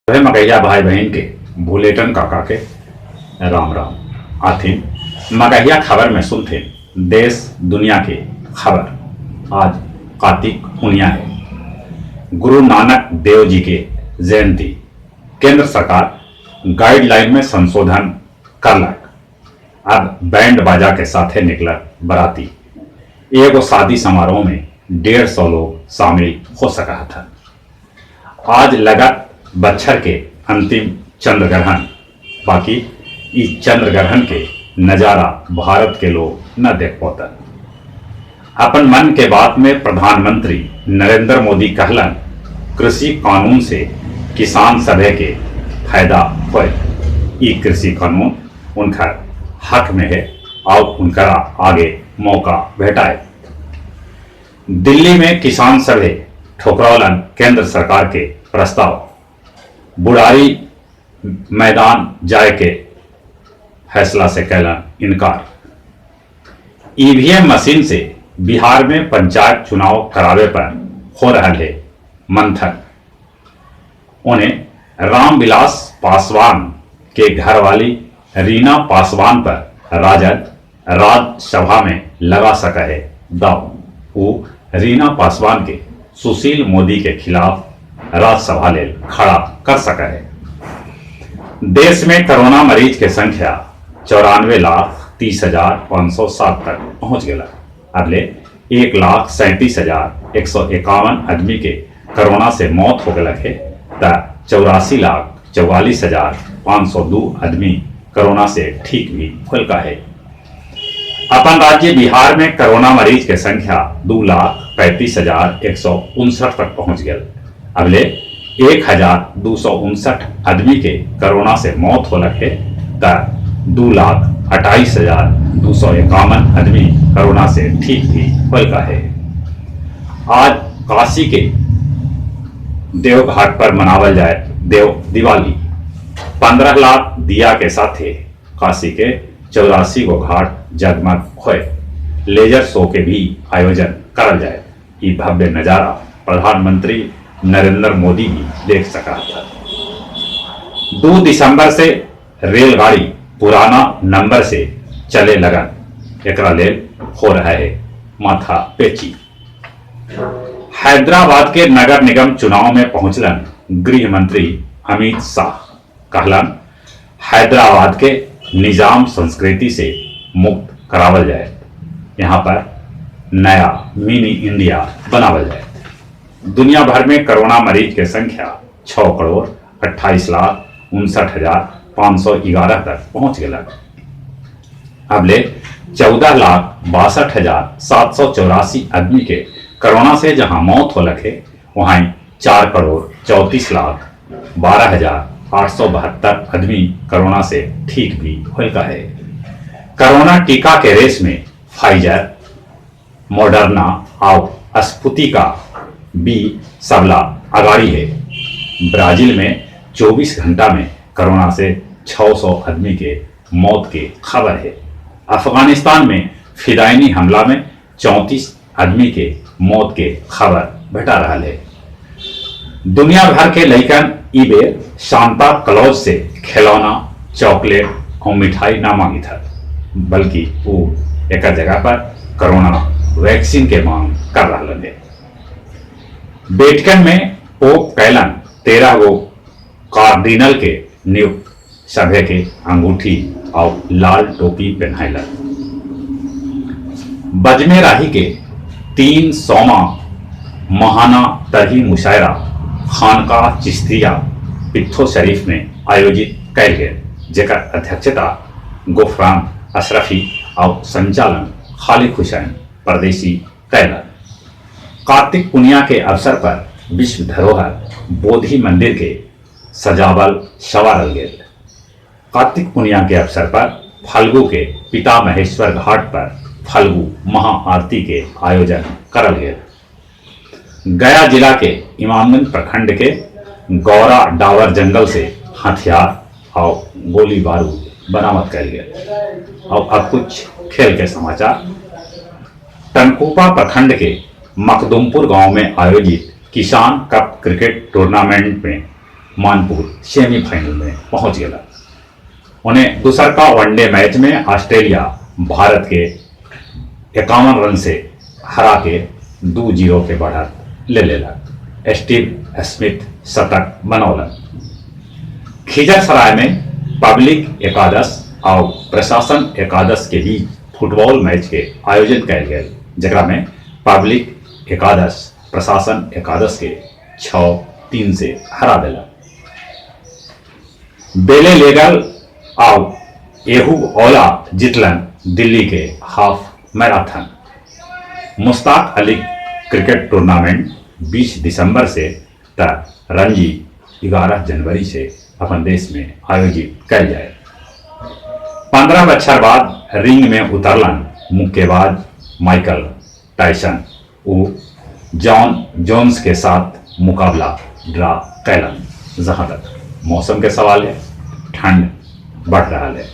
है मगैया भाई बहन के भूलेटन काका के राम राम आथिन मगैया खबर में सुनते देश दुनिया के खबर। आज कार्तिक पुनिया है, गुरु नानक देव जी के जयंती। केंद्र सरकार गाइडलाइन में संशोधन कर लग, अब बैंड बाजा के साथ निकला बराती। एगो शादी समारोह में 150 लोग शामिल हो सका था। आज लगा बच्छर के अंतिम चंद्र ग्रहण, बाकी इस चंद्र ग्रहण के नजारा भारत के लोग न देख पाता। अपन मन के बात में प्रधानमंत्री नरेंद्र मोदी कहलन, कृषि कानून से किसान सभे के फायदा हो। ये कृषि कानून उनका हक में है और उनका आगे मौका भेटाए। दिल्ली में किसान सभे ठोकरौलन केंद्र सरकार के प्रस्ताव, बुढ़ारी मैदान जाए के फैसला से कैलन इनकार। ईवीएम मशीन से बिहार में पंचायत चुनाव करावे पर हो रहा है मंथन। उन्हें रामविलास पासवान के घरवाली रीना पासवान पर राजद राज्यसभा में लगा सका है दाव। वो रीना पासवान के सुशील मोदी के खिलाफ राज्यसभा ले खड़ा कर सका है। देश में कोरोना मरीज की संख्या 94,30,507 तक पहुंच गया। अगले 1,37,151 आदमी के कोरोना से मौत हो गया है, तो 84,44,502 आदमी कोरोना से ठीक भी हुआ है। अपन राज्य बिहार में कोरोना मरीज की संख्या 2,35,159 तक पहुंच गया। अगले 1,259 आदमी के कोरोना से मौत हो लगे, तो 2,28,251 आदमी कोरोना से ठीक भी हुआ है। आज काशी के देवघाट पर मनावल जाए देव दिवाली। 15 लाख दिया के साथ काशी के 84 गो घाट जगमग होए। लेजर शो के भी आयोजन करल जाए। ये भव्य नजारा प्रधानमंत्री नरेंद्र मोदी भी देख सका था। 2 दिसंबर से रेलगाड़ी पुराना नंबर से चले लगन, एकरा लेल हो रहा है माथा पेची। हैदराबाद के नगर निगम चुनाव में पहुंचलन गृह मंत्री अमित शाह, कहलन हैदराबाद के निजाम संस्कृति से मुक्त करावल जाए। यहाँ पर नया मिनी इंडिया बनावल जाए। दुनिया भर में कोरोना मरीज की संख्या 6,28,59,511 तक पहुंच गया। अब ले 14,62,784 आदमी के कोरोना से जहां मौत हो लगे, वहीं 4,34,12,872 आदमी कोरोना से ठीक भी हुआ है। कोरोना टीका के रेस में फाइजर, मॉडर्ना और स्पुतनिका भी सबला आगाड़ी है। ब्राजील में 24 घंटा में कोरोना से 600 आदमी के मौत की खबर है। अफगानिस्तान में फिदायनी हमला में 34 आदमी के मौत के खबर भेटा रहा है। दुनिया भर के लइकन ई बेर सांता क्लॉज से खिलौना, चॉकलेट और मिठाई ना मांगी था, बल्कि वो एक जगह पर कोरोना वैक्सीन के मांग कर रहा है। वेटिकन में पोप कैलन 13 गो कार्डिनल के नियुक्त, सभे के अंगूठी और लाल टोपी पहनाइलन। बजमेराही के 300वां महाना तरही मुशायरा खानका चिश्तिया पित्थो शरीफ में आयोजित कैल गए, जेकर अध्यक्षता गुफरान अशरफी और संचालन खालिद हुसैन परदेसी कैलन। कार्तिक पुनिया के अवसर पर विश्व धरोहर बोधि मंदिर के सजावल सवारल गए। कार्तिक पुनिया के अवसर पर फल्गु के पिता महेश्वर घाट पर फल्गु महाआरती के आयोजन करल गए। गया जिला के इमामगंज प्रखंड के गौरा डावर जंगल से हथियार और गोली बारूद बरामद कर गए। और अब कुछ खेल के समाचार। टनकुपा प्रखंड के मखदुमपुर गांव में आयोजित किसान कप क्रिकेट टूर्नामेंट में मानपुर सेमीफाइनल में पहुंच गया। उन्हें दूसर का वनडे मैच में ऑस्ट्रेलिया भारत के 51 रन से हरा के 2-0 के बढ़त ले लेलक। स्टीव स्मिथ शतक बनौलन। खिजरसराय में पब्लिक एकादश और प्रशासन एकादश के बीच फुटबॉल मैच के आयोजन कयल गेल, जकरा में पब्लिक एकादश प्रशासन एकादश के 6-3 से हरा देलक। बेले लेगल और एहू ओला जीतलन दिल्ली के half marathon. Mushtaq Ali cricket tournament 20 दिसंबर से तक रणजी 11 जनवरी से अपन देश में आयोजित कल जाए। 15 बछर बाद रिंग में उतरलन मुक्केबाज माइकल टायसन। वो जॉन जोन्स के साथ मुकाबला ड्रा कैलन। जहां तक मौसम के सवाल है, ठंड बढ़ रहा है।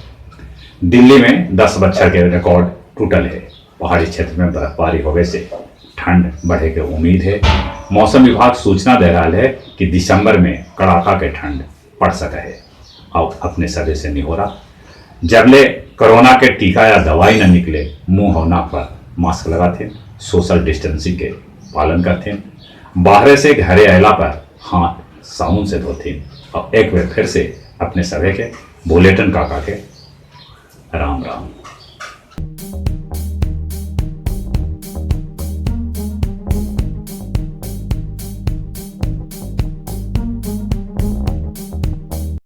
दिल्ली में 10 बछर के रिकॉर्ड टूटल है। पहाड़ी क्षेत्र में बर्फबारी होने से ठंड बढ़े के उम्मीद है। मौसम विभाग सूचना दे रहा है कि दिसंबर में कड़ाका के ठंड पड़ सके है। और अपने सदे से नहीं हो रहा, जबले कोरोना के टीका या दवाई न निकले, मुंह और नाक पर मास्क लगाते, सोशल डिस्टेंसिंग के पालन करते, बाहर से घरे अला पर हाथ साबुन से धोते। और एक बार फिर से अपने सभी के बुलेटिन काका के राम राम।